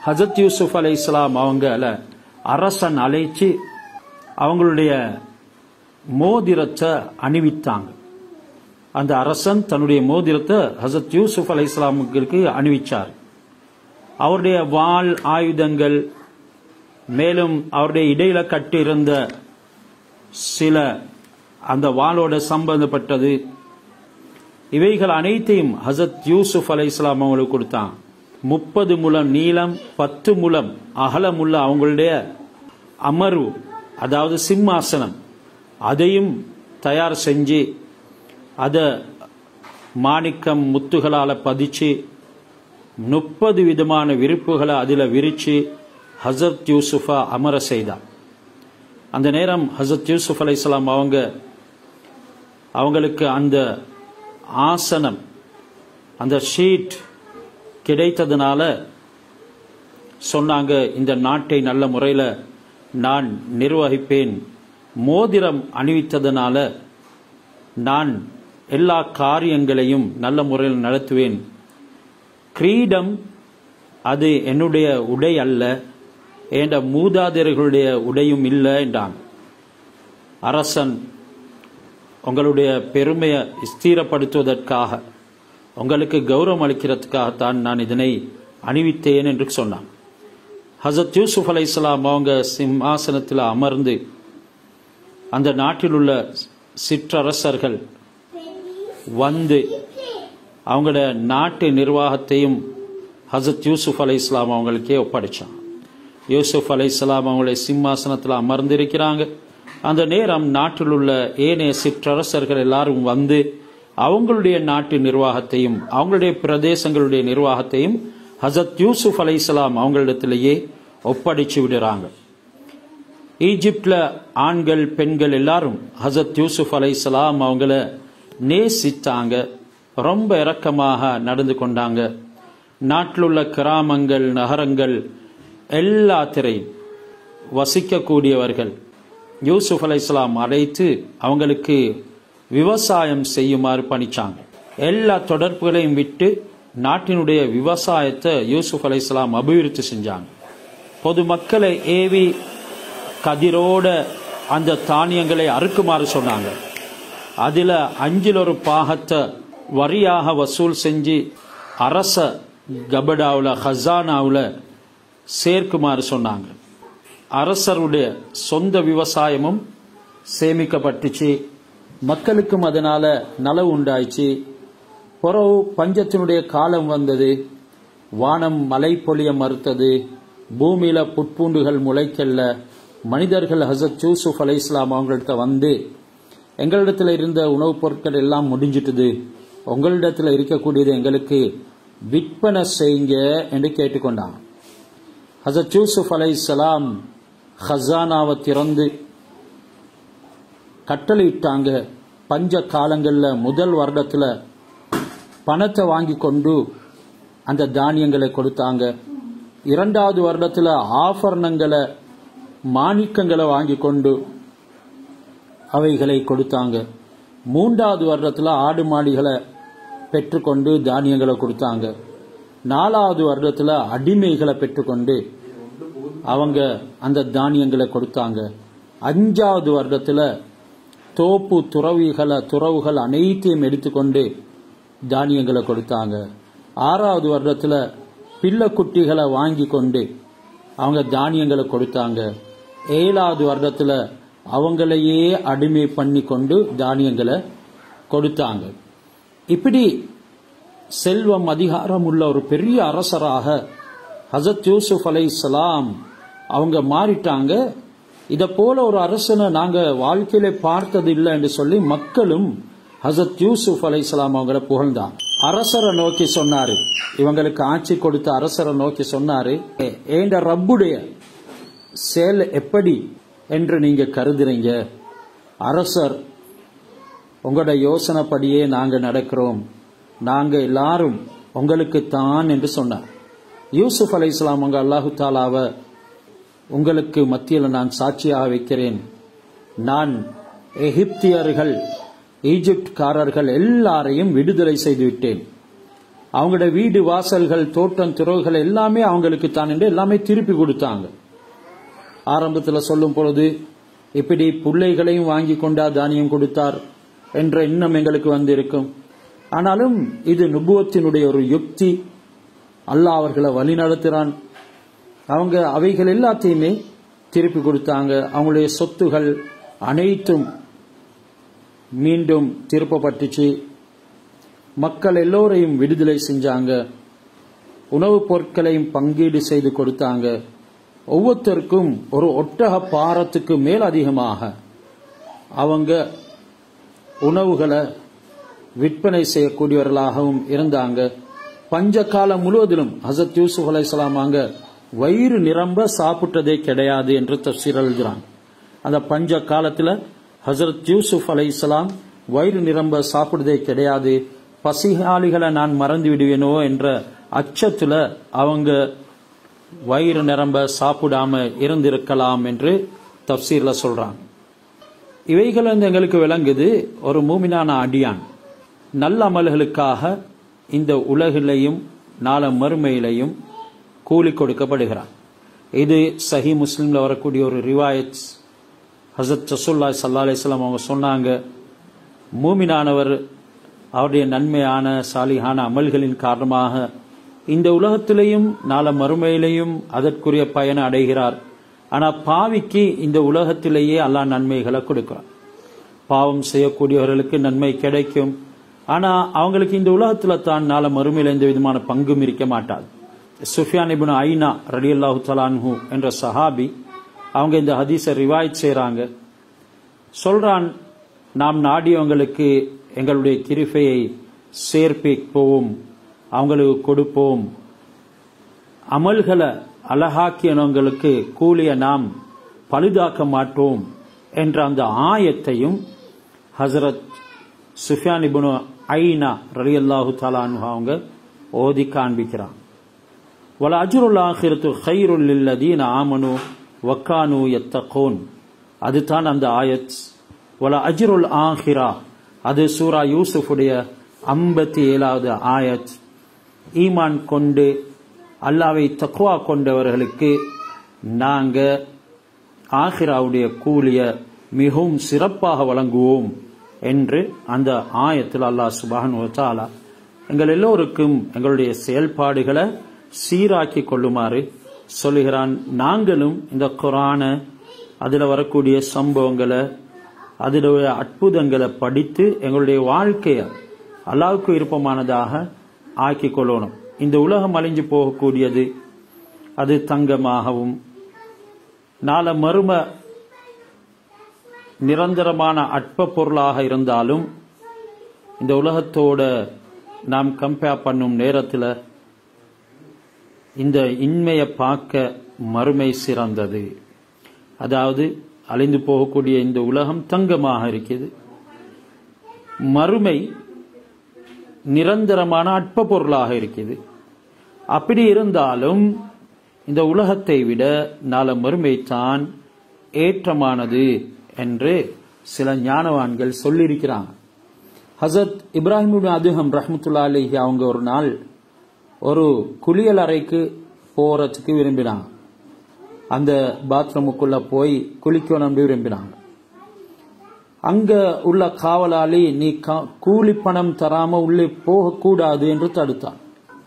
ஹஜரத் யூசுப் அலைஹிஸ்ஸலாம் அவங்கள அரசன் அழைச்சி அவங்களுடைய மோதிரத்தை அணிவித்தாங்க. அந்த அரசன் தன்னுடைய மோதிரத்தை ஹஜரத் யூசுப் அலைஹிஸ்ஸலாமுக்கு அணிவிச்சார். அவருடைய வாள் ஆயுதங்கள், மேலும் அவருடைய இடையில கட்டியிருந்த சில அந்த வாளோட சம்பந்தப்பட்டது, இவைகள் அனைத்தையும் ஹஜரத் யூசுப் அலைஹிஸ்ஸலாம் அவங்களுக்கு கொடுத்தான். 30 முழம் நீளம் 10 முழம் அகலமுள்ள அவங்களுடைய அமர்வு, அதாவது சிம்மாசனம், அதையும் தயார் செஞ்சு அத மாணிக்கம் முத்துகளால பதிச்சு 30 விதமான விரிப்புகளை அதில் விரிச்சு ஹஜரத் யூசுஃபா அமர செய்தார். அந்த நேரம் ஹஜரத் யூசுப் அலைஹிஸ்ஸலாம் அவங்களுக்கு அந்த ஆசனம், அந்த ஷீட் கிடைத்ததுனால சொன்னாங்க, இந்த நாட்டை நல்ல முறையில் நான் நிர்வகிப்பேன். மோதிரம் அணிவித்ததனால நான் எல்லா காரியங்களையும் நல்ல முறையில் நடத்துவேன். கிரீடம் அது என்னுடைய உடை அல்ல, என்ற மூதாதையர்களுடைய உடையும் இல்லை என்றான். அரசன் உங்களுடைய பெருமையை ஸ்திரப்படுத்துவதற்காக, உங்களுக்கு கௌரவம் அளிக்கிறதுக்காகத்தான் நான் இதனை அணிவித்தேன் என்று சொன்னான். ஹஜரத் யூசுப் அலைஹிஸ்ஸலாம் அவங்க சிம்மாசனத்தில் அமர்ந்து அந்த நாட்டில் உள்ள சிற்றரசர்கள் வந்து அவங்களோட நாட்டு நிர்வாகத்தையும் ஹஜரத் யூசுப் அலைஹிஸ்ஸலாம் அவங்களுக்கே ஒப்படைச்சான். யூசுப் அலைஹிஸ்ஸலாம் அவங்களுடைய சிம்மாசனத்தில் அமர்ந்திருக்கிறாங்க. அந்த நேரம் நாட்டில் உள்ள ஏனைய சிற்றரசர்கள் எல்லாரும் வந்து அவங்களுடைய நாட்டு நிர்வாகத்தையும் அவங்களுடைய பிரதேசங்களுடைய நிர்வாகத்தையும் ஹஜரத் யூசுப் அலைஹிஸ்ஸலாம் அவங்களிடத்திலேயே ஒப்படைச்சு விடுறாங்க. ஈஜிப்ட்ல ஆண்கள் பெண்கள் எல்லாரும் ஹஜரத் யூசுப் அலைஹிஸ்ஸலாம் அவங்கள நேசித்தாங்க, ரொம்ப இரக்கமாக நடந்து கொண்டாங்க. நாட்டில் உள்ள கிராமங்கள் நகரங்கள் எல்லாத்திரையும் வசிக்கக்கூடியவர்கள் யூசுப் அலைஹிஸ்ஸலாம் அழைத்து அவங்களுக்கு விவசாயம் செய்யுமாறு பணிச்சாங்க. எல்லா தொடர்புகளையும் விட்டு நாட்டினுடைய விவசாயத்தை யூசுப் அலைஹிஸ்ஸலாம் அபிவிருத்தி செஞ்சாங்க. பொதுமக்களை ஏவி கதிரோட அந்த தானியங்களை அறுக்குமாறு சொன்னாங்க. அதில் 5 பாகத்தை வரியாக வசூல் செஞ்சு அரச கபடாவில் ஹசானாவில் சேர்க்குமாறு சொன்னாங்க. அரசருடைய சொந்த விவசாயமும் சேமிக்கப்பட்டுச்சு, மக்களுக்கும் அதனால நலவு உண்டாயிச்சு. பிறகு பஞ்சத்தினுடைய காலம் வந்தது, வானம் மழை பொழிய மறுத்தது, பூமியில புட்பூண்டுகள் முளைக்கல்ல. மனிதர்கள் ஹஜரத் யூசுப் அலைஹிஸ்ஸலாம் அவங்கள்ட்ட வந்து, எங்களிடத்தில் இருந்த உணவுப் பொருட்கள் எல்லாம் முடிஞ்சிட்டுது, உங்களிடத்தில் இருக்கக்கூடியது எங்களுக்கு விற்பனை செய்யுங்க என்று கேட்டுக்கொண்டாங்க. ஹஜரத் யூசுப் அலைஹிஸ்ஸலாம் ஹசானாவை திறந்து கட்டளையிட்டாங்க. பஞ்ச காலங்களில் முதல் வருடத்தில் பணத்தை வாங்கி கொண்டு அந்த தானியங்களை கொடுத்தாங்க. 2வது வருடத்தில் ஆபரணங்களை மாணிக்கங்களை வாங்கி கொண்டு அவைகளை கொடுத்தாங்க. 3வது வருடத்தில் ஆடு மாடுகளை பெற்றுக்கொண்டு தானியங்களை கொடுத்தாங்க. 4வது வருடத்தில் அடிமைகளை பெற்றுக்கொண்டு அவங்க அந்த தானியங்களை கொடுத்தாங்க. 5வது வருடத்தில் தோப்பு துறவுகள் அனைத்தையும் எடுத்துக்கொண்டு தானியங்களை கொடுத்தாங்க. 6வது வருடத்தில் பிள்ளை குட்டிகளை வாங்கி கொண்டு அவங்க தானியங்களை கொடுத்தாங்க. 7வது வருடத்துல அவங்களையே அடிமை பண்ணி கொண்டு தானியங்களை கொடுத்தாங்க. இப்படி செல்வம் அதிகாரம் உள்ள ஒரு பெரிய அரசராக ஹஜரத் யூசுப் அலைஹிஸ்ஸலாம் அவங்க மாறிட்டாங்க. இத போல ஒரு அரசனை நாங்க வாழ்க்கையில பார்த்தது இல்லை என்று சொல்லி மக்களும் ஹஜரத் யூசுப் அலைஹிஸ்ஸலாம் அவங்கள புகழ்ந்தாங்க. அரசரை நோக்கி சொன்னாரு, இவங்களுக்கு ஆட்சி கொடுத்த அரசரை நோக்கி சொன்னாரு, ஏண்ட ரப்புடைய செயல் எப்படி என்று நீங்க கருதுறீங்க? அரசர், உங்களோட யோசனைப்படியே நாங்க நடக்கிறோம், நாங்க எல்லாரும் உங்களுக்கு தான் என்று சொன்னார். யூசுப் அலைஹிஸ்ஸலாம் அவங்க, அல்லாஹு தாலாவை உங்களுக்கு மத்தியில் நான் சாட்சியாக வைக்கிறேன், நான் எகிப்தியர்கள் ஈஜிப்ட்காரர்கள் எல்லாரையும் விடுதலை செய்து விட்டேன். அவங்களோட வீடு வாசல்கள் தோட்டம் துறவுகள் எல்லாமே அவங்களுக்கு தான் என்று எல்லாமே திருப்பி கொடுத்தாங்க. ஆரம்பத்தில் சொல்லும் பொழுது இப்படி பிள்ளைகளையும் வாங்கி கொண்டா தானியம் கொடுத்தார் என்ற எண்ணம் எங்களுக்கு வந்திருக்கும். ஆனாலும் இது நுபுவத்தினுடைய ஒரு யுக்தி. அல்லாஹ் அவர்களை வழி நடத்துறான். அவங்க அவைகள் எல்லாத்தையுமே திருப்பி கொடுத்தாங்க. அவங்களுடைய சொத்துகள் அனைத்தும் மீண்டும் திருப்பப்பட்டுச்சு. மக்கள் எல்லோரையும் விடுதலை செஞ்சாங்க. உணவுப் பொருட்களையும் பங்கீடு செய்து கொடுத்தாங்க. ஒவ்வொருத்தருக்கும் ஒரு ஒட்டக பாரத்துக்கு மேல் அதிகமாக அவங்க உணவுகளை விற்பனை செய்யக்கூடியவர்களாகவும் இருந்தாங்க. பஞ்ச காலம் முழுவதிலும் ஹஜரத் யூசுப் அலைஹிஸ்ஸலாம் அங்க வயிறு நிரம்ப சாப்பிட்டதே கிடையாது என்று தஃப்சீர் எழுதுறாங்க. அந்த பஞ்ச காலத்துல ஹஜரத் யூசுப் அலைஹிஸ்ஸலாம் வயிறு நிரம்ப சாப்பிடுறதே கிடையாது. பசியாளிகளை நான் மறந்து விடுவேனோ என்ற அச்சத்துல அவங்க வயிறு நிரம்ப சாப்பிடாம இருந்திருக்கலாம் என்று தஃப்சீர்ல சொல்றாங்க. இவைகள் எங்களுக்கு விளங்குது, ஒரு மூமினான அடியான் நல்ல அமல்களுக்காக இந்த உலகிலையும் நாள மறுமையிலையும் கூலி கொடுக்கப்படுகிறார். இது சஹி முஸ்லிம்ல வரக்கூடிய ஒரு ரிவாயத். ஹஸரத் ரசூலுல்லாஹி ஸல்லல்லாஹு அலைஹி வஸல்லம் அவங்க சொன்னாங்க, மூமினானவர் அவருடைய நன்மையான சாலிஹான அமல்களின் காரணமாக இந்த உலகத்திலேயும் நாள மறுமையிலையும் அதற்குரிய பயனை அடைகிறார். ஆனா பாவிக்கு இந்த உலகத்திலேயே அல்லாஹ் நன்மைகளை கொடுக்கிறார். பாவம் செய்யக்கூடியவர்களுக்கு நன்மை கிடைக்கும், ஆனா அவங்களுக்கு இந்த உலகத்துல தான் நாள மறுமையில எந்த விதமான பங்கும் இருக்க மாட்டாது. சுஃபியான் இப்னு ஐனா ரலியல்லாஹு தஆலா அன்ஹு என்ற சஹாபி அவங்க இந்த ஹதீஸை ரிவாயத் செய்றாங்க. சொல்றான், நாம் நாடியவங்களுக்கு எங்களுடைய கிருபையை சேர்ப்பிப்போம், அவங்களுக்கு கொடுப்போம், அமல்களை அழகாக்கியவங்களுக்கு கூலிய நாம் பழுதாக்க மாட்டோம் என்ற அந்த ஆயத்தையும் ஹஸரத் சுஃபியான் இப்னு ஐனா ரலியல்லாஹு தஆலா அன்ஹு அவங்க ஓதி காண்பிக்கிறான். வல அஜ்ருல் ஆখিরাத்து கைருல் லில்லதீன ஆமனு வக்கானு யத்தகூன், அதுதான் அந்த ஆயத். வல அஜ்ருல் ஆখিরা, அது சூரா யூசுஃபுடைய 57வது ஆயத். ஈமான் கொண்டு அல்லாஹ்வை தக்வா கொண்டவர்களுக்கு நாங்க ஆখিরাவுடைய கூலிய மிகவும் சிறப்பாக வழங்குவோம் என்று அந்த ஆயத்தில் அல்லாஹ் சுப்ஹானஹு வ தஆலா எங்கள் எல்லோருக்கும் எங்களுடைய செயல்பாடுகளை சீராக்கி கொள்ளுமாறு சொல்லுகிறான். நாங்களும் இந்த குர்ஆனை, அதில் வரக்கூடிய சம்பவங்களை, அதிலுடைய அற்புதங்களை படித்து எங்களுடைய வாழ்க்கையை அல்லாஹ்வுக்கு விருப்பமானதாக ஆக்கி கொள்ளணும். இந்த உலகம் அழிஞ்சு போகக்கூடியது, அது தங்கமாகவும் நாள மறும நிரந்தரமான அற்ப பொருளாக இருந்தாலும் இந்த உலகத்தோட நாம் கம்பேர் பண்ணும் நேரத்தில் இந்த இன்மையை பார்க்க மறுமை சிறந்தது. அதாவது அழிந்து போகக்கூடிய இந்த உலகம் தங்கமாக இருக்குது, மறுமை நிரந்தரமான அற்ப பொருளாக இருக்குது. அப்படி இருந்தாலும் இந்த உலகத்தை விட நாள மறுமை தான் ஏற்றமானது என்று சில ஞானவான்கள் சொல்லியிருக்கிறாங்க. ஹஸரத் இப்ராஹிம் இப்னு அதுஹம் ரஹ்மத்துல்லாஹி அலைஹி அவங்க ஒரு நாள் ஒரு குளியல் அறைக்கு போறதுக்கு விரும்பினாங்க. அந்த பாத்ரூமுக்குள்ள போய் குளிக்கணும் விரும்பினாங்க. அங்க உள்ள காவலாளி, நீ கூலி பணம் தராம உள்ளே போகக்கூடாது என்று தடுத்தான்.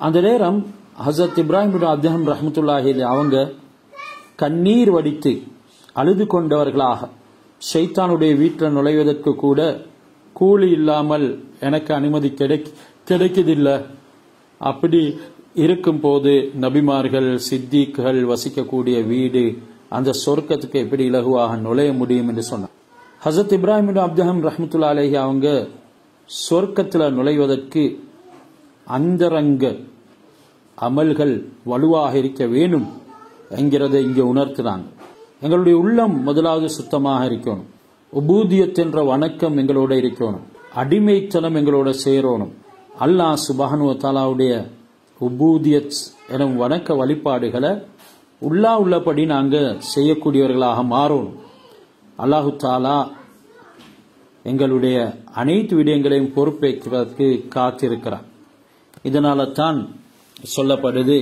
அந்த நேரம் ஹஸரத் இப்ராஹிம் இப்னு அதுஹம் ரஹ்மத்துல்லாஹி அலைஹி அவங்க கண்ணீர் வடித்து அழுது கொண்டவர்களாக, ஷைத்தானுடைய வீட்டில் நுழைவதற்கு கூட கூலி இல்லாமல் எனக்கு அனுமதி கிடைக்குதில்லை, அப்படி இருக்கும் போது நபிமார்கள் சித்திகள் வசிக்கக்கூடிய வீடு அந்த சொர்க்கத்துக்கு எப்படி இலகுவாக நுழைய முடியும் என்று சொன்னார். ஹசரத் இப்ராஹிம் அப்துஹம் ரஹ்மத்துல்லாஹி அலைஹி அவங்க சொர்க்கத்தில் நுழைவதற்கு அந்தரங்க அமல்கள் வலுவாக இருக்க வேணும் என்கிறதை இங்கே உணர்த்துறாங்க. எங்களுடைய உள்ளம் முதலாவது சுத்தமாக இருக்கணும். உபூதியத் என்ற வணக்கம் எங்களோட இருக்கணும். அடிமைத்தனம் எங்களோட சேரணும். அல்லாஹ் சுப்ஹானஹு வ தஆலாவுடைய உபூதியத் எனும் வணக்க வழிபாடுகளை உள்ளபடி நாங்கள் செய்யக்கூடியவர்களாக மாறணும். அல்லாஹு தஆலா எங்களுடைய அனைத்து விடயங்களையும் பொறுப்பேற்கிறதுக்கு காத்திருக்கிறார். இதனால தான் சொல்லப்படுது,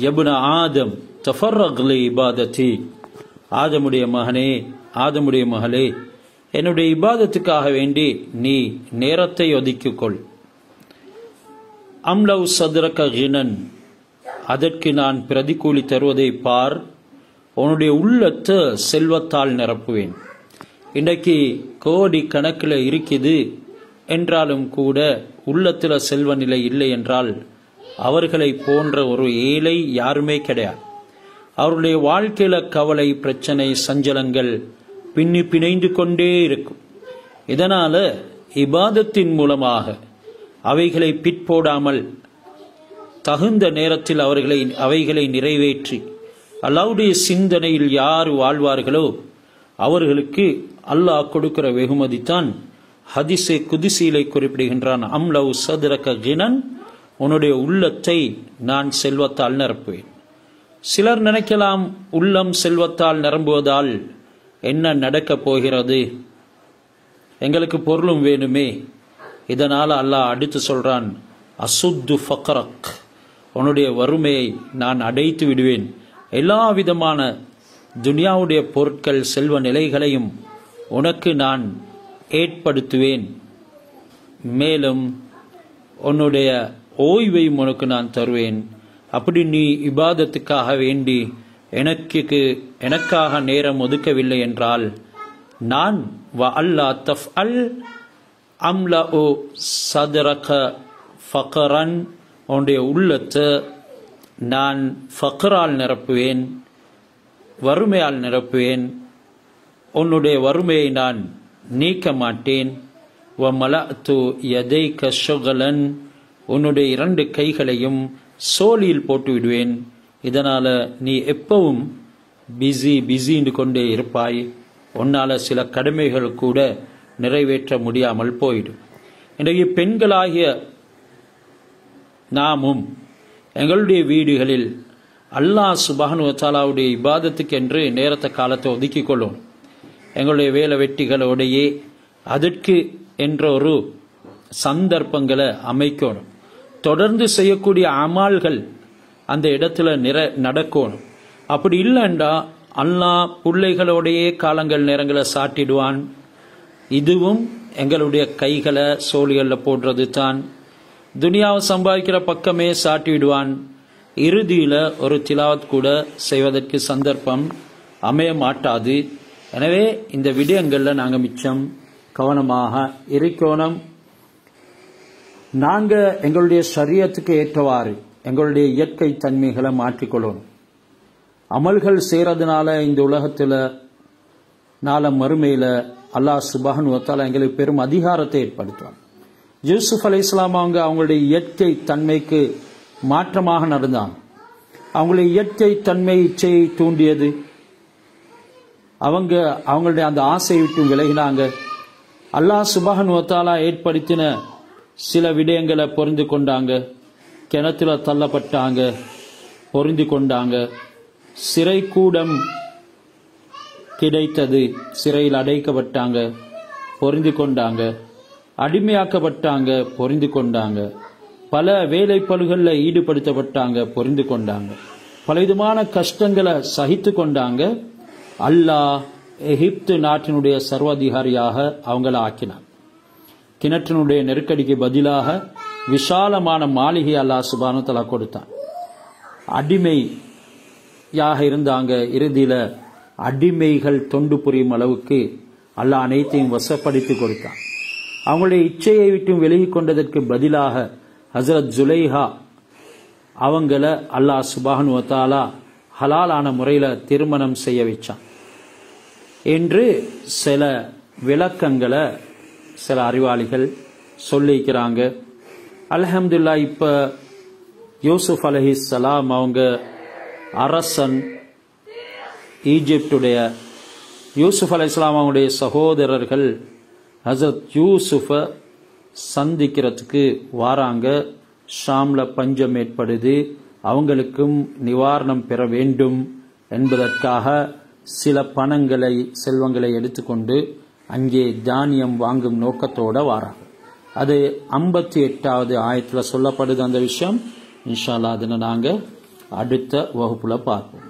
யப்ன ஆதம் தஃபர்ரக் லி இபாதத்தி, ஆதமுடைய மகனே, ஆதமுடைய மகளே, என்னுடைய இபாதத்துக்காக வேண்டி நீ நேரத்தை ஒதுக்கிக்கொள். அம்லவ் சத்ரக கினன், அதற்கு நான் பிரதிகூலி தருவதை பார், உன்னுடைய உள்ளத்தை செல்வத்தால் நிரப்புவேன். இன்றைக்கு கோடி கணக்கில் இருக்குது என்றாலும் கூட உள்ளத்தில் செல்வ நிலை இல்லை என்றால் அவர்களை போன்ற ஒரு ஏழை யாருமே கிடையாது. அவருடைய வாழ்க்கையில கவலை, பிரச்சனை, சஞ்சலங்கள் பிணைந்து கொண்டே இருக்கும். இதனால இபாதத்தின் மூலமாக அவைகளை பிற்போடாமல் தகுந்த நேரத்தில் அவைகளை நிறைவேற்றி அல்லாஹ்வுடைய சிந்தனையில் யார் வாழ்வார்களோ அவர்களுக்கு அல்லாஹ் கொடுக்கிற வெகுமதி தான் ஹதீஸே குதிசியிலே குறிப்பிடுகின்றான், அம்லவ் சத்ரக கினன், உன்னுடைய உள்ளத்தை நான் செல்வத்தால் நிரப்புவேன். சிலர் நினைக்கலாம், உள்ளம் செல்வத்தால் நிரம்புவதால் என்ன நடக்கப் போகிறது, எங்களுக்கு பொருளும் வேணுமே. இதனால் அல்லாஹ் அடுத்து சொல்றான், அசுத்து ஃபக்ரக், உன்னுடைய வறுமையை நான் அடைத்து விடுவேன். எல்லா விதமான துனியாவுடைய பொருட்கள், செல்வ நிலைகளையும் உனக்கு நான் ஏற்படுத்துவேன். மேலும் உன்னுடைய ஓய்வையும் உனக்கு நான் தருவேன். அப்படி நீ இபாதத்துக்காக வேண்டி எனக்காக நேரம் ஒதுக்கவில்லை என்றால் நான் வ அல்லா தஃஅல் அம்லஉ சத்ரக ஃபக்ரன், உன்னுடைய உள்ளத்தை நான் ஃபக்ரால் நிரப்புவேன், வறுமையால் நிரப்புவேன். உன்னுடைய வறுமையை நான் நீக்க மாட்டேன். வ மலஅது யதைக ஷுகலன், உன்னுடைய 2 கைகளையும் சோழியில் போட்டு விடுவேன். இதனால நீ எப்பவும் பிஸின்னு கொண்டே இருப்பாய். உன்னால சில கடமைகள் கூட நிறைவேற்ற முடியாமல் போயிடும். இன்றைய பெண்களாகிய நாமும் எங்களுடைய வீடுகளில் அல்லாஹ் சுப்ஹானஹு வ தஆலாவுடைய இபாதத்துக்கு என்று நேரத்தை காலத்தை ஒதுக்கி கொள்ளும். எங்களுடைய வேலை வெட்டிகளோடையே அதற்கு என்ற ஒரு சந்தர்ப்பங்களை அமைக்கணும். தொடர்ந்து செய்யக்கூடிய அமால்கள் அந்த இடத்துல நடக்கணும். அப்படி இல்லைண்டா அல்லாஹ் பிள்ளைகளோடையே காலங்கள் நேரங்களை சாட்டிடுவான். இதுவும் எங்களுடைய கைகளை சோழிகளில் போடுறது தான். துனியாவை சம்பாதிக்கிற பக்கமே சாட்டிவிடுவான். இறுதியில் ஒரு திலாவத் கூட செய்வதற்கு சந்தர்ப்பம் அமைய மாட்டாது. எனவே இந்த விடயங்களில் நாங்கள் மிச்சம் கவனமாக இருக்கணும். நாங்கள் எங்களுடைய ஷரியத்துக்கு ஏற்றவாறு எங்களுடைய இயற்கை தன்மைகளை மாற்றிக்கொள்ளணும். அமல்கள் செய்கிறதுனால இந்த உலகத்தில் நாள மறுமையில் அல்லாஹ் சுப்ஹானஹு வ தஆலா எங்களுக்கு பெரும் அதிகாரத்தை ஏற்படுத்துவான். யூசுப் அலைஹிஸ்ஸலாம் அவங்களுடைய இயற்கை தன்மைக்கு மாற்றமாக நடந்தாங்க. அவங்களுடைய இயற்கை தன்மை இச்சையை தூண்டியது. அவங்களுடைய அந்த ஆசையை விட்டு விலகினாங்க. அல்லாஹ் சுப்ஹானஹு வ தஆலா ஏற்படுத்தின சில விடயங்களை பொருந்து கொண்டாங்க. கிணத்துல தள்ளப்பட்டாங்க, பொருந்து கொண்டாங்க. சிறை கூடம் கிடைத்தது, சிறையில் அடைக்கப்பட்டாங்க, பொருந்து கொண்டாங்க. அடிமையாக்கப்பட்டாங்க, பொருந்து கொண்டாங்க. பல வேலைப்பளுகளில் ஈடுபடுத்தப்பட்டாங்க, பொருந்து கொண்டாங்க. பலவிதமான கஷ்டங்களை சகித்து கொண்டாங்க. அல்லாஹ் எகிப்து நாட்டினுடைய சர்வாதிகாரியாக அவங்கள ஆக்கினார். கிணற்றினுடைய நெருக்கடிக்கு பதிலாக விசாலமான மாளிகை அல்லாஹ் சுப்ஹானஹு வ தஆலா கொடுத்தான். அடிமையாக இருந்தாங்க. இறுதியில் அடிமைகள் தொண்டு புரியும் அளவுக்கு அல்லாஹ் அனைத்தையும் வசப்படுத்தி கொடுத்தான். அவங்களுடைய இச்சையை விட்டு விலகி கொண்டதற்கு பதிலாக ஹசரத் ஜுலைஹா அவங்கள அல்லாஹ் சுப்ஹானஹு வ தஆலா ஹலாலான முறையில் திருமணம் செய்ய வச்சான் என்று சில விளக்கங்களை சில அறிவாளிகள் சொல்லிக்கிறாங்க. அல்ஹம்துலில்லாஹ் இப்போ யூசுப் அலைஹிஸ்ஸலாம் அவங்க அரசன் ஈஜிப்டுடைய யூசுப் அலைஹிஸ்ஸலாம் அவங்களுடைய சகோதரர்கள் ஹசரத் யூசுஃபை சந்திக்கிறதுக்கு வாராங்க. ஷாம்ல பஞ்சம் ஏற்படுது, அவங்களுக்கும் நிவாரணம் பெற வேண்டும் என்பதற்காக சில பணங்களை செல்வங்களை எடுத்துக்கொண்டு அங்கே தானியம் வாங்கும் நோக்கத்தோட வாராங்க. அது 58வது ஆயத்தில் சொல்லப்படுது அந்த விஷயம். இன்ஷா அல்லாஹ் அதனை நாங்கள் அடுத்த வகுப்புல பார்ப்போம்.